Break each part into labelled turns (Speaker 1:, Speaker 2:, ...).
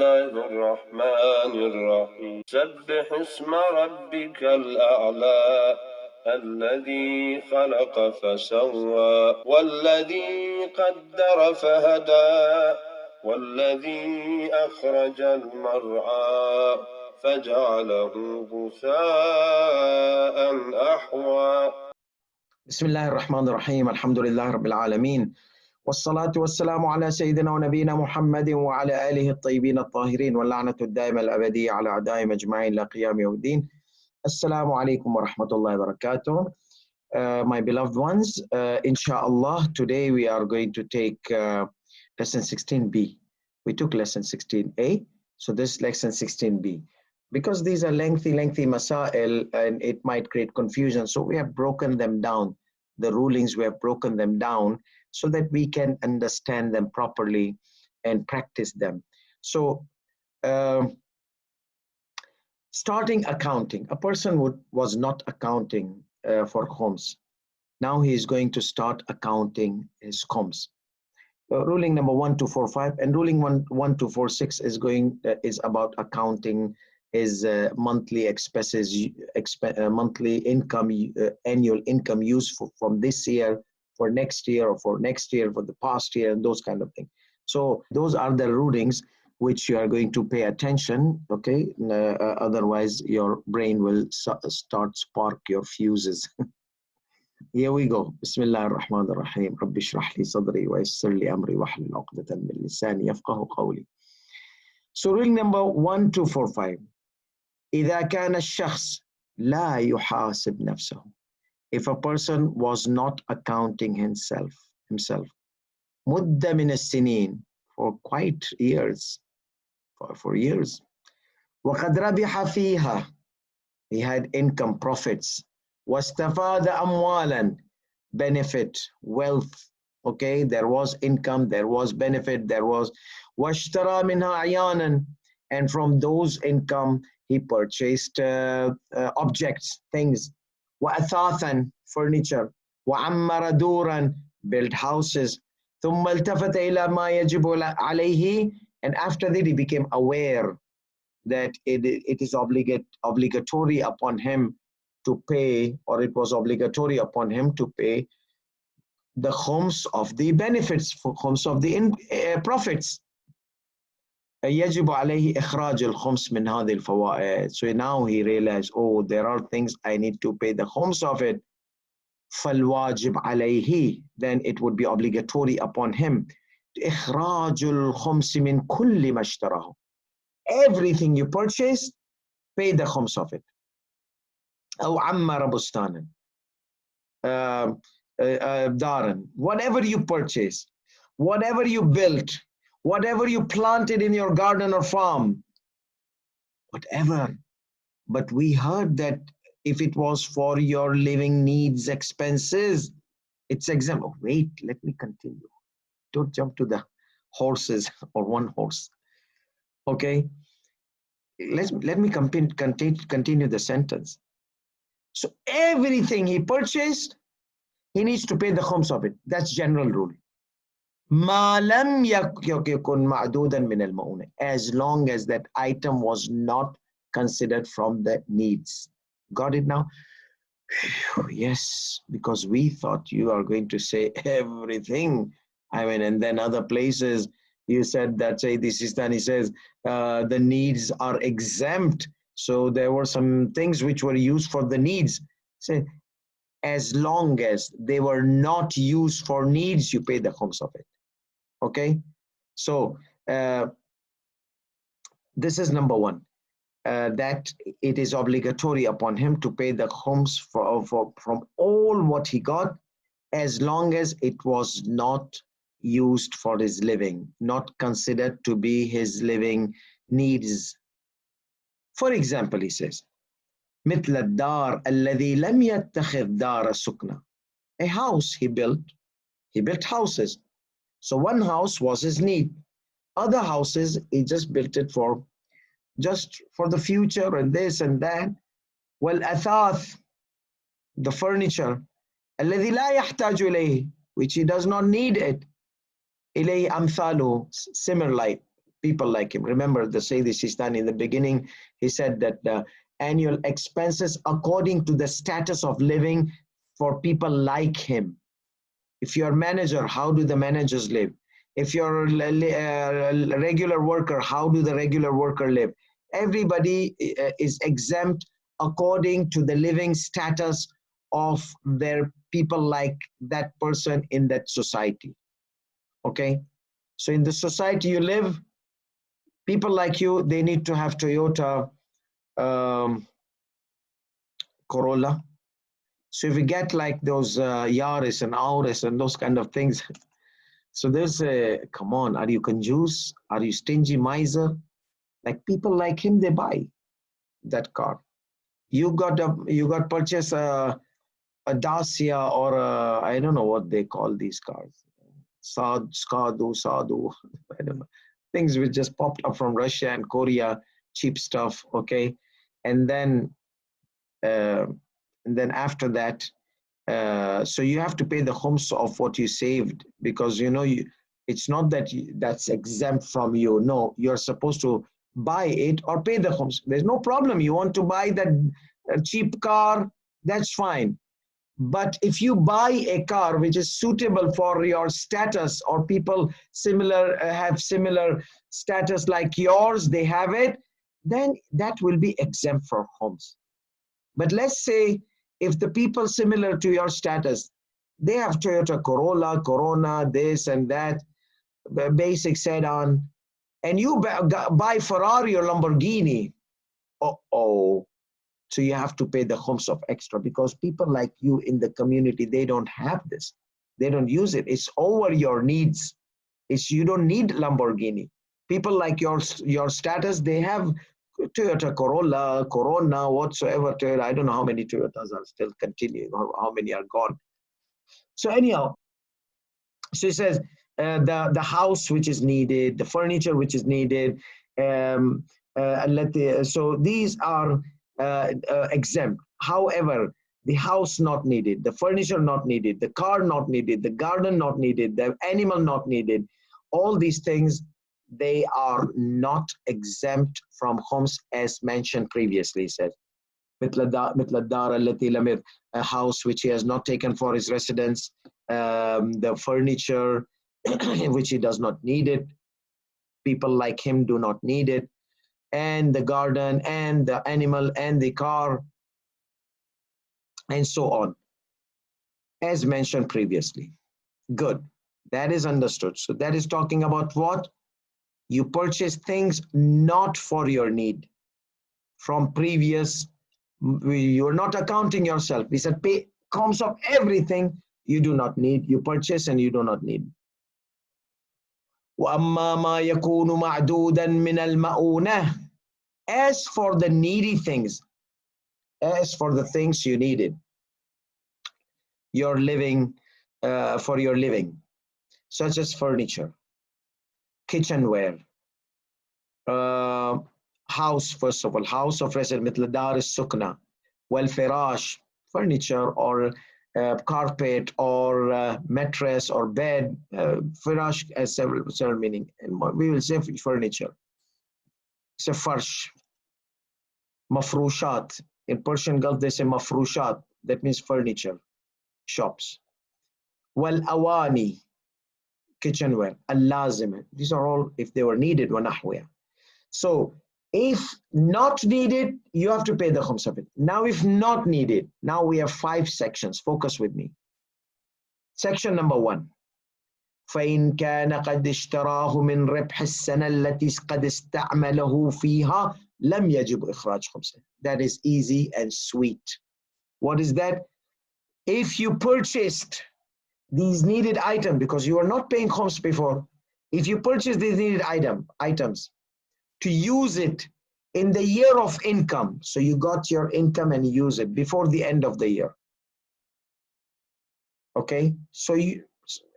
Speaker 1: الله الرحمن الرحيم سبح اسم ربك الأعلى الذي خلق فسوى والذي قدر فهدى والذي أخرج المرعى فجعله غثاء أحوى.
Speaker 2: بسم الله الرحمن الرحيم. الحمد لله رب العالمين، والصلاة والسلام على سيدنا ونبينا محمد وعلى آله الطيبين الطاهرين، واللعنة الدائمة الأبدية على أعدائهم أجمعين إلى قيام يوم الدين. Assalamu alaikum wa rahmatullahi wa barakatuh. My beloved ones, inshallah, today we are going to take lesson 16b. We took lesson 16a, so this lesson 16b. Because these are lengthy masail and it might create confusion, so we have broken them down. The rulings, we have broken them down so that we can understand them properly and practice them. So starting accounting, a person was not accounting for khums. Now he is going to start accounting his khums. Ruling number 1245 and ruling 1246 is about accounting his monthly expenses, monthly income, annual income used from this year, for next year, or for next year, for the past year, and those kind of things. So those are the rulings which you are going to pay attention, okay? Otherwise, your brain will start spark your fuses. Here we go. Bismillah ar-Rahman ar-Rahim. Rabbi shrah li sadri wa yassir li amri wa hlul 'uqdatan min lisani yafqahu qawli. So ruling number 1245. إذا كان الشخص لا يحاسب نفسه. If a person was not accounting himself مدة من السنين, for quite years, for years, وقد ربح فيها, he had income, profits, واستفاد أموالا, benefit, wealth, okay, there was income, there was benefit, there was, واشترى منها عيانا, and from those income he purchased objects, things, وأثاثا, furniture, وعمر دورا, built houses, ثم التفت إلى ما يجب عليه, and after that he became aware that it is obligatory upon him to pay, or it was obligatory upon him to pay the khums of the benefits, for khums of the profits. يجب عليه إخراج الخمس من هذه الفوائد. So now he realized, oh, there are things I need to pay the khums of it. فالواجب عليه, then it would be obligatory upon him. إخراج الخمس من كل ما اشتراه. Everything you purchase, pay the khums of it. أو عمر بستانا, دارا, whatever you purchase, whatever you built, whatever you planted in your garden or farm, whatever. But we heard that if it was for your living needs, expenses, it's exempt. Oh, wait, let me continue. Don't jump to the horses or one horse. Okay, let me continue the sentence. So everything he purchased, he needs to pay the khums of it. That's general rule. ما لم يكن معدودا من المؤونة, as long as that item was not considered from the needs. Got it now? Yes, because we thought you are going to say everything. I mean, and then other places you said that, say, this is done. He says the needs are exempt. So there were some things which were used for the needs. Say, as long as they were not used for needs, you pay the khums of it. Okay, so this is number one, that it is obligatory upon him to pay the khums from all what he got, as long as it was not used for his living, not considered to be his living needs. For example, he says, مثل الدار الذي لم يتخذ دار سكنة. A house he built houses. So one house was his need. Other houses, he just built it for the future and this and that. Well, أثاث, the furniture, الذي لا يحتاج إليه, which he does not need it. إليه أمثاله, similar like people like him. Remember the Sayyid Sistani in the beginning, he said that the annual expenses according to the status of living for people like him. If you're a manager, how do the managers live? If you're a regular worker, how do the regular worker live? Everybody is exempt according to the living status of their people like that person in that society. Okay? So in the society you live, people like you, they need to have Toyota Corolla. So if you get like those Yaris and Auris and those kind of things, so there's a, come on, are you conjuice? Are you stingy miser? Like people like him, they buy that car. You got purchase a Dacia or I don't know what they call these cars. Sadu, I don't know. Things which just popped up from Russia and Korea, cheap stuff, okay? And then after that, so you have to pay the khums of what you saved, because it's not that that's exempt from you. No, you're supposed to buy it or pay the khums. There's no problem. You want to buy that cheap car, that's fine. But if you buy a car which is suitable for your status, or people similar have similar status like yours, they have it, then that will be exempt for khums. But let's say if the people similar to your status, they have Toyota Corolla, Corona, this and that, basic sedan, and you buy Ferrari or Lamborghini, so you have to pay the khums of extra, because people like you in the community, they don't have this. They don't use it. It's over your needs. You don't need Lamborghini. People like your status, they have Toyota Corolla, Corona, whatsoever. Toyota, I don't know how many Toyotas are still continuing or how many are gone. So anyhow, so it says the house which is needed, the furniture which is needed, so these are exempt. However, the house not needed, the furniture not needed, the car not needed, the garden not needed, the animal not needed, all these things, they are not exempt from khums, as mentioned previously. Said a house which he has not taken for his residence, the furniture which he does not need it, people like him do not need it, and the garden and the animal and the car and so on, as mentioned previously. Good, that is understood. So that is talking about what? You purchase things not for your need. From previous, you are not accounting yourself. We said pay khums of everything you do not need. You purchase and you do not need. وَأَمَّا مَا يَكُونُ مَعْدُودًا مِنَ الْمَؤُونَةِ. As for the needy things, as for the things you needed, your living, for your living, such as furniture, kitchenware, house, first of all, house of residence, مثل دار السكنة, والفراش, furniture or carpet or mattress or bed. Firash has several meaning, and we will say furniture. It's a farsh. Mafrushat. In Persian Gulf, they say mafrushat. That means furniture, shops. Wal awani, kitchenware. Al lazim. These are all if they were needed. Wanahwiya. So if not needed, you have to pay the khums of it. Now, if not needed, now we have 5 sections. Focus with me. Section number 1. فإن كان قد اشتراه من ربح السنة التي قد استعمله فيها لم يجب إخراج خمسه. That is easy and sweet. What is that? If you purchased these needed items, because you are not paying khums before, if you purchase these needed items to use it in the year of income, so you got your income and use it before the end of the year. Okay, so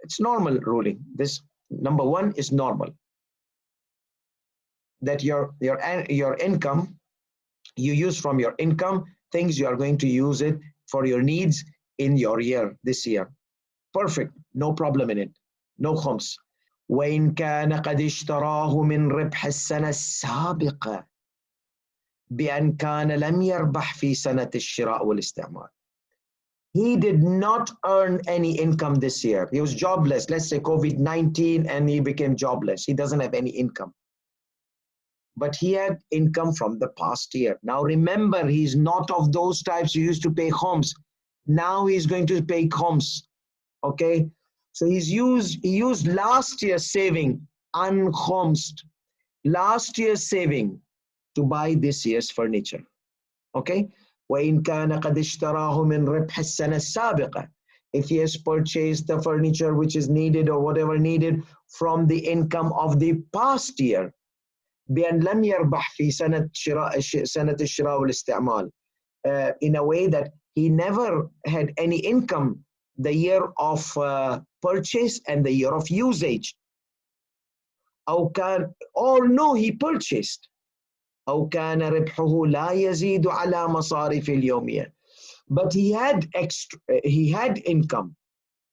Speaker 2: it's normal ruling. This number 1 is normal. That your income, you use from your income things you are going to use it for your needs in your year, this year. Perfect, no problem in it, no khums. وإن كان قد اشتراه من ربح السنة السابقة بأن كان لم يربح في سنة الشراء والاستعمال. He did not earn any income this year. He was jobless. Let's say COVID-19 and he became jobless. He doesn't have any income. But he had income from the past year. Now remember, he's not of those types who used to pay khums. Now he's going to pay khums. Okay? So he used last year's saving, unkhomsed, last year's saving to buy this year's furniture. Okay? وإن كان قد اشتراه من ربح السنة السابقة. If he has purchased the furniture which is needed or whatever needed from the income of the past year, بأن لم يربح في سنة الشراء والاستعمال, in a way that he never had any income the year of purchase and the year of usage. أو كان, or no, he purchased. أو كان ربحه لا يزيد على مصاريف اليومية. But he had income,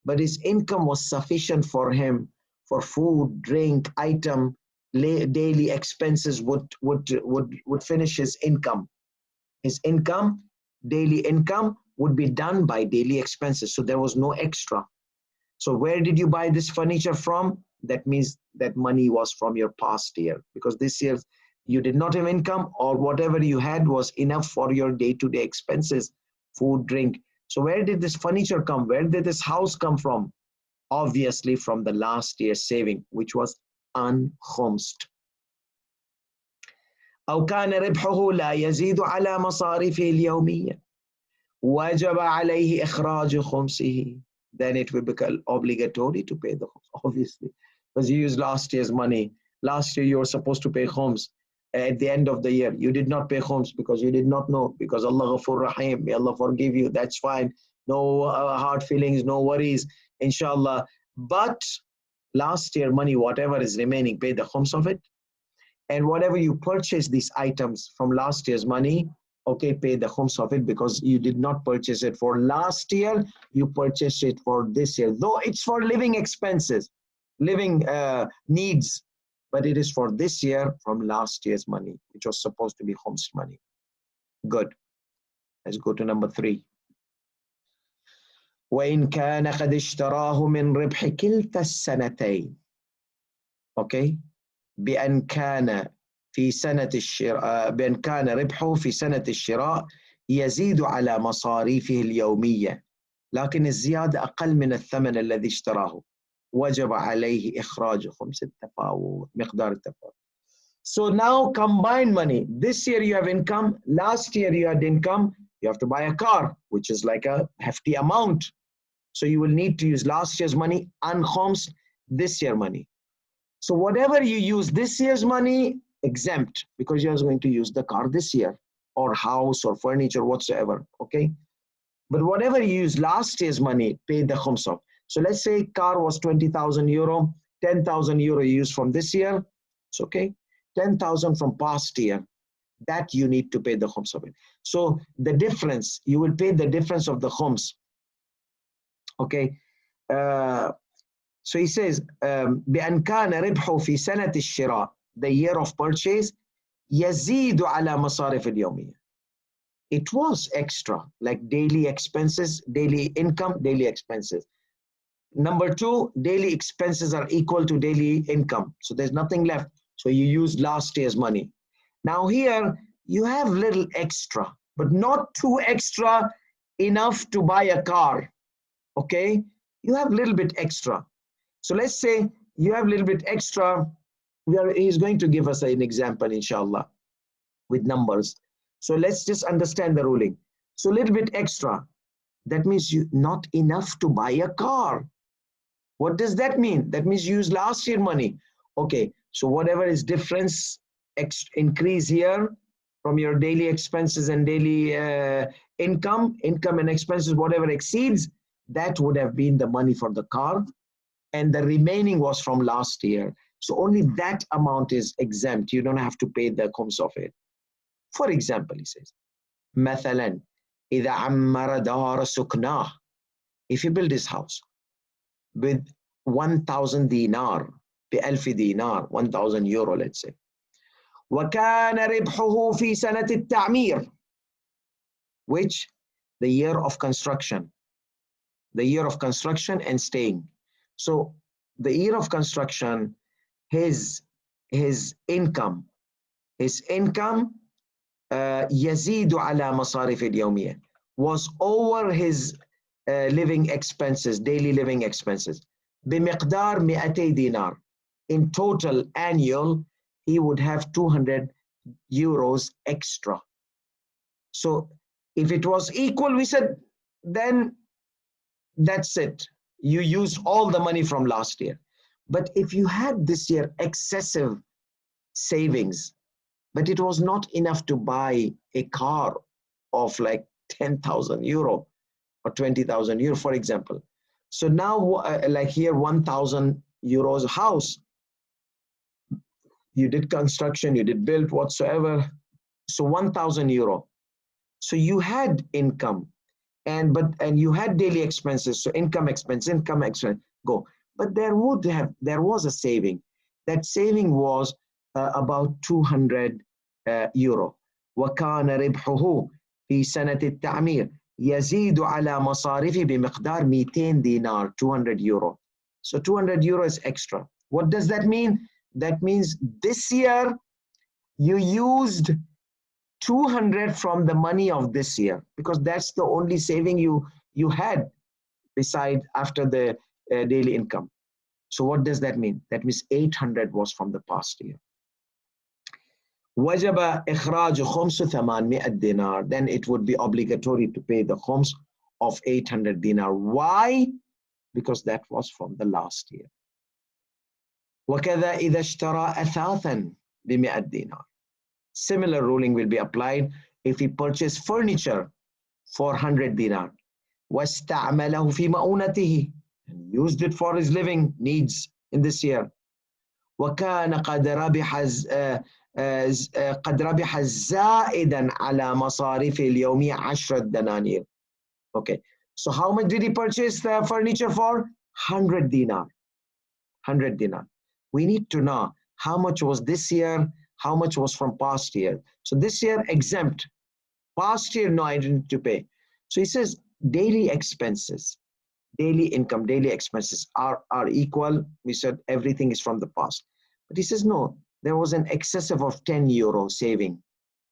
Speaker 2: but his income was sufficient for him for food, drink, item, daily expenses would finish his income. His income, daily income, would be done by daily expenses. So there was no extra. So where did you buy this furniture from? That means that money was from your past year, because this year you did not have income, or whatever you had was enough for your day-to-day expenses, food, drink. So where did this furniture come? Where did this house come from? Obviously from the last year's saving, which was unkhomsed. أو كان ربحه لا يزيد على مصاريفه اليومية وجب عليه إخراج خمسه. Then it will become obligatory to pay the khums, obviously, because you used last year's money. Last year you were supposed to pay khums. At the end of the year, you did not pay khums because you did not know, because Allah Ghafur Rahim, may Allah forgive you, that's fine. No hard feelings, no worries, inshallah. But last year money, whatever is remaining, pay the khums of it. And whatever you purchase these items from last year's money, okay, pay the khums of it, because you did not purchase it for last year, you purchased it for this year. Though it's for living expenses, living needs, but it is for this year from last year's money, which was supposed to be khums money. Good. Let's go to number 3. وإن كان قد اشتراه من ربح كلتا السنتين. Okay. بأن كان في سنة الشراء، بأن كان ربحه في سنة الشراء يزيد على مصاريفه اليومية، لكن الزيادة أقل من الثمن الذي اشتراه، وجب عليه إخراج خمس التفاوت، مقدار التفاوت. So now combine money. This year you have income, last year you had income, you have to buy a car, which is like a hefty amount. So you will need to use last year's money, unkhomsed, this year money. So whatever you use this year's money, exempt, because you're going to use the car this year, or house or furniture, whatsoever, okay? But whatever you use last year's money, pay the khums of. So let's say car was 20,000 euro, 10,000 euro you use from this year, it's okay. 10,000 from past year, that you need to pay the khums of it. So the difference, you will pay the difference of the khums, okay? So he says, بأن كان ربحه في سنة الشراء, the year of purchase, يزيد على مصاريف اليومية. It was extra, like daily expenses, daily income, daily expenses. Number 2, daily expenses are equal to daily income. So there's nothing left. So you use last year's money. Now here, you have little extra, but not too extra enough to buy a car, okay? You have a little bit extra. So let's say you have a little bit extra. He's going to give us an example, inshallah, with numbers. So let's just understand the ruling. So a little bit extra, that means you not enough to buy a car. What does that mean? That means you use last year money. Okay, so whatever is difference, increase here from your daily expenses and daily income and expenses, whatever exceeds, that would have been the money for the car. And the remaining was from last year. So only that amount is exempt. You don't have to pay the khums of it. For example, he says, مثلا إذا عمر دار سكناه. If you build this house with 1,000 dinar, ب1000 دينار, 1000 euro, let's say. وكان ربحه في سنة التعمير, which the year of construction, and staying. So the year of construction, his income يزيد على مصاريف اليومية, was over his living expenses, daily living expenses, بمقدار 200 dinar. In total annual, he would have 200 euros extra. So if it was equal, we said, then that's it. You used all the money from last year. But if you had this year excessive savings, but it was not enough to buy a car of like 10,000 euro or 20,000 euro, for example. So now, like here, 1,000 euros house. You did construction, you did build whatsoever. So 1,000 euro. So you had income, and you had daily expenses. So income expense, go. But there was a saving. That saving was about 200 euro. وكان ربحه في سنة التعمير يزيد على مصاريفه بمقدار 200 dinar, 200 euro. So 200 euro is extra. What does that mean? That means this year you used 200 from the money of this year, because that's the only saving you had beside after the daily income. So what does that mean? That means 800 was from the past year. وجب إخراج خمس 800 dinar. Then it would be obligatory to pay the khums of 800 dinar. Why? Because that was from the last year. وكذا إذا اشترى أثاثا ب100 dinar. Similar ruling will be applied if he purchased furniture for 100 dinar. واستعمله في مؤونته, and used it for his living needs in this year. وكان قد ربح زائدا على مصاريفه اليومية 10 دنانير. Okay, so how much did he purchase the furniture for? 100 dinar. 100 dinar. We need to know how much was this year, how much was from past year. So this year exempt, past year no, I didn't need to pay. So he says daily expenses, daily income, daily expenses are equal. We said everything is from the past. But he says no, there was an excessive of 10 euro saving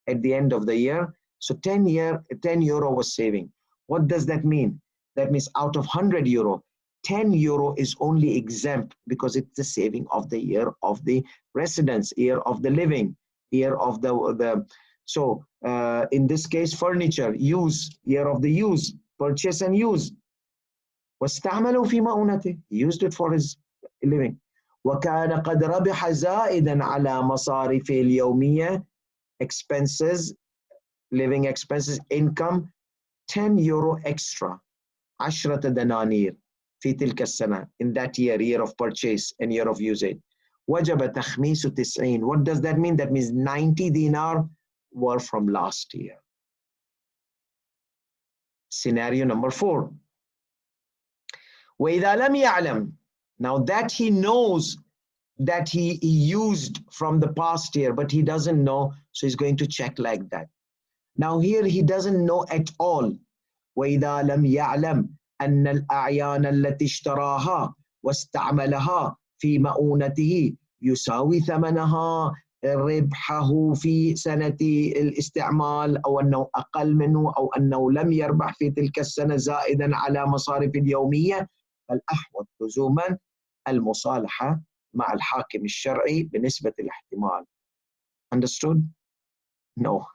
Speaker 2: at the end of the year. So 10 euro was saving. What does that mean? That means out of 100 euro, 10 euro is only exempt because it's the saving of the year of the residence, year of the living, year of the so in this case, furniture, use, year of the use, purchase and use. واستعمله في مؤونته, he used it for his living. وكان قد ربح زائدا على مصاريفه اليومية, expenses, living expenses, income, 10 euro extra, 10 دنانير في تلك السنة, in that year of purchase and year of usage. وجب تخميس 90. What does that mean? That means 90 dinar were from last year. Scenario number 4. وإذا لم يعلم, now that he knows that he used from the past year, but he doesn't know, so he's going to check like that. Now here he doesn't know at all. وإذا لم يعلم أن الأعيان التي اشتراها واستعملها في مؤونته يساوي ثمنها ربحه في سنة الاستعمال، أو أنه أقل منه، أو أنه لم يربح في تلك السنة زائدا على مصاريف اليومية، فالأحوط لزوما المصالحة مع الحاكم الشرعي بنسبة الاحتمال. Understood? No.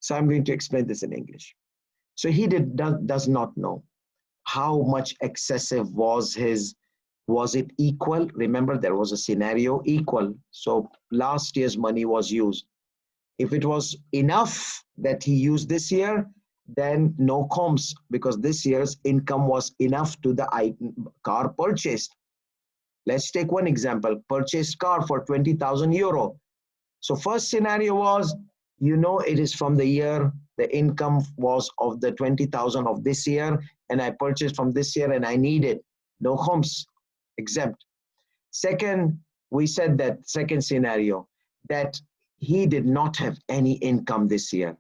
Speaker 2: So I'm going to explain this in English. So he does not know how much excessive was his. Was it equal? Remember, there was a scenario equal. So last year's money was used. If it was enough that he used this year, then no khums, because this year's income was enough to the car purchased. Let's take one example. Purchased car for 20,000 euro. So first scenario was, you know, it is from the year, the income was of the 20,000 of this year, and I purchased from this year and I need it. No khums, exempt. Second, we said that second scenario, that he did not have any income this year,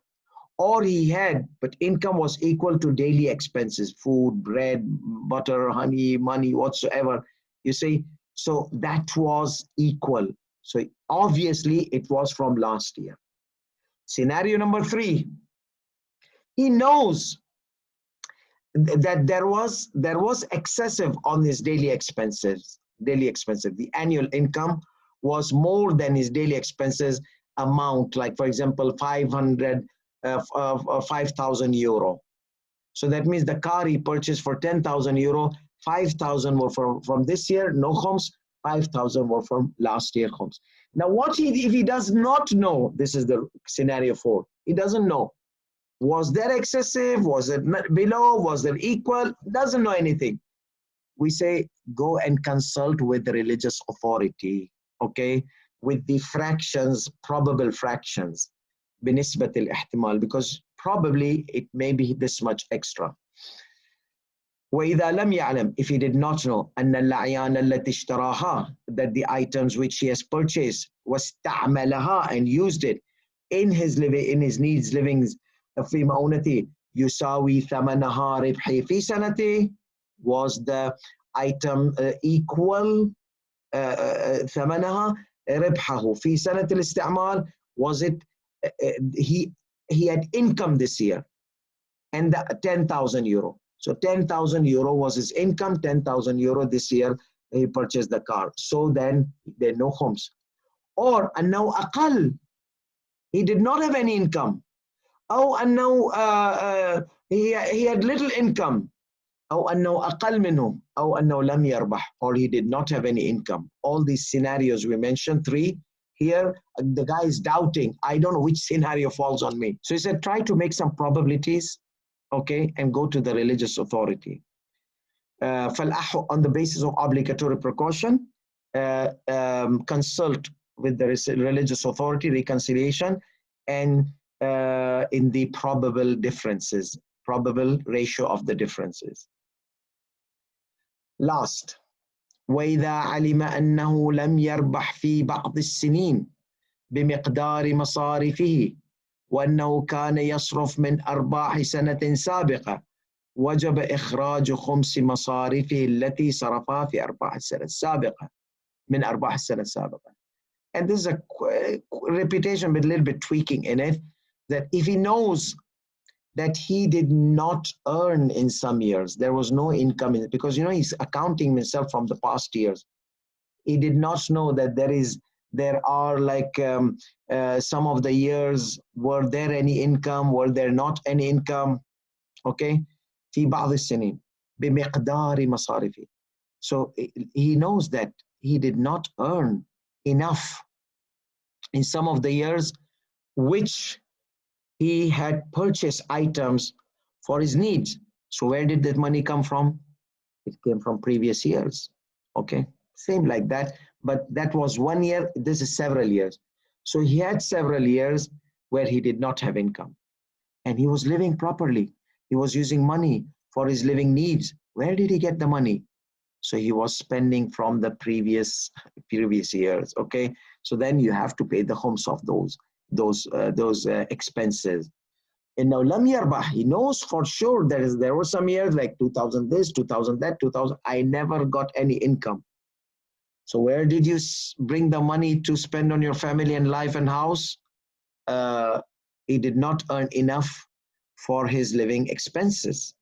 Speaker 2: or he had, but income was equal to daily expenses, food, bread, butter, honey, money, whatsoever. You see, so that was equal. So obviously it was from last year. Scenario number three, he knows that there was excessive on his daily expenses. The annual income was more than his daily expenses amount, like for example 5,000 euro. So that means the car he purchased for 10,000 euro, 5,000 were from this year, no khums, 5,000 were from last year khums. Now what if he does not know? This is the scenario 4. He doesn't know. Was there excessive? Was it below? Was there equal? Doesn't know anything. We say go and consult with the religious authority, okay, with the fractions, probable fractions, بنسبة الاحتمال, because probably it may be this much extra. وإذا لم يعلم, if he did not know, أن الأعيان التي اشتراها, that the items which he has purchased, واستعملها, and used it in his living, in his needs livings, في مؤونته يساوي ثمنها ربحي في سنته, was the item equal ثمنها ربحه في سنة الاستعمال, was it he had income this year, and the 10,000 euro. So 10,000 euro was his income, 10,000 euro this year he purchased the car. So then there are no khums. Or أنه أقل, he did not have any income. أو أنه he had little income. أو أنه أقل منه. أو أنه لم يربح, or he did not have any income. All these scenarios we mentioned, 3. Here, the guy is doubting. I don't know which scenario falls on me. So he said, try to make some probabilities, okay, and go to the religious authority. On the basis of obligatory precaution, consult with the religious authority, reconciliation, and in the probable differences, probable ratio of the differences. Last, وإذا علم أنه لم يربح في بعض السنين بمقدار مصارفه وأنه كان يصرف من أرباح سنة سابقة وجب إخراج خمس مصارفه التي صرفها في أرباح السنة السابقة من أرباح السنة السابقة. And this is a repetition with a little bit tweaking in it, that if he knows that he did not earn in some years, there was no income in it, because he's accounting himself from the past years. He did not know that there are like some of the years, were there any income, were there not any income, okay? في بعض السنين بمقدار مصارفه. So he knows that he did not earn enough in some of the years which he had purchased items for his needs. So where did that money come from? It came from previous years. Okay, same like that, but that was 1 year. This is several years. So he had several years where he did not have income, and he was living properly. He was using money for his living needs. Where did he get the money? So he was spending from the previous years. Okay, so then you have to pay the khums of those expenses. And now lam yarbah, he knows for sure there were some years like 2000 this, 2000 that, 2000 I never got any income. So where did you bring the money to spend on your family and life and house? He did not earn enough for his living expenses.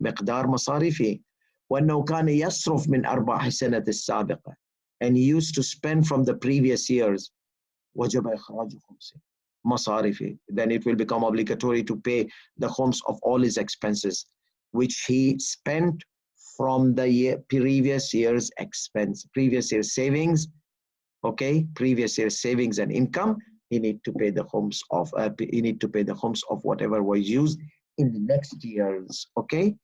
Speaker 2: مقدار مصاريفه وأنه كان يصرف من أرباح السنة السابقة, and he used to spend from the previous years. وجب إخراج خمسه مصاريفه, then it will become obligatory to pay the khums of all his expenses which he spent from the previous year's expense, previous year's savings. Okay, previous year's savings and income, he need to pay the khums of whatever was used in the next years. Okay,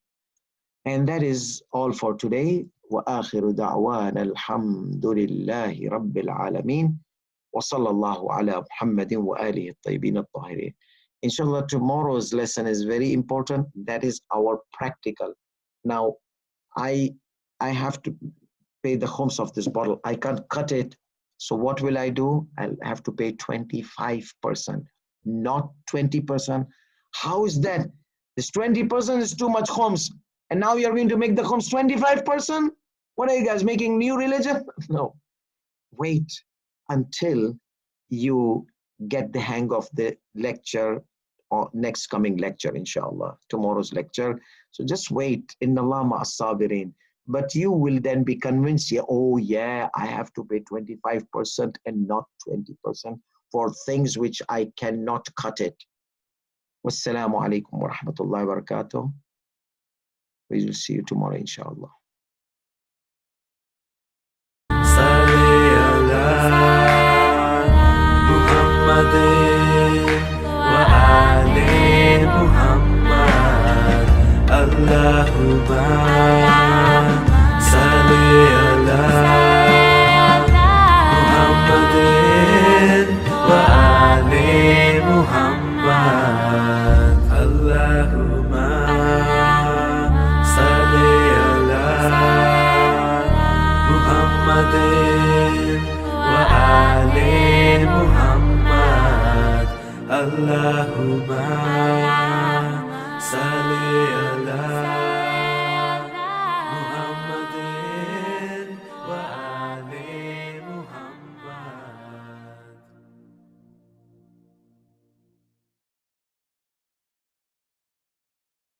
Speaker 2: and that is all for today. وآخر دعوانا الحمد لله رب العالمين وصلى الله على محمد وآله الطيبين الطاهرين. Inshallah, tomorrow's lesson is very important. That is our practical. Now, I have to pay the khums of this bottle. I can't cut it. So what will I do? I'll have to pay 25%, not 20%. How is that? This 20% is too much khums. And now you're going to make the khums 25%? What are you guys making new religion? No. Wait until you get the hang of the lecture or next coming lecture, inshallah, tomorrow's lecture. So just wait. Inna Allah ma'as sabirin. But you will then be convinced, yeah, oh yeah, I have to pay 25% and not 20% for things which I cannot cut it. Wassalamu alaikum wa rahmatullahi wa barakatuh. We will see you tomorrow, inshallah.
Speaker 3: Allahumma salli ala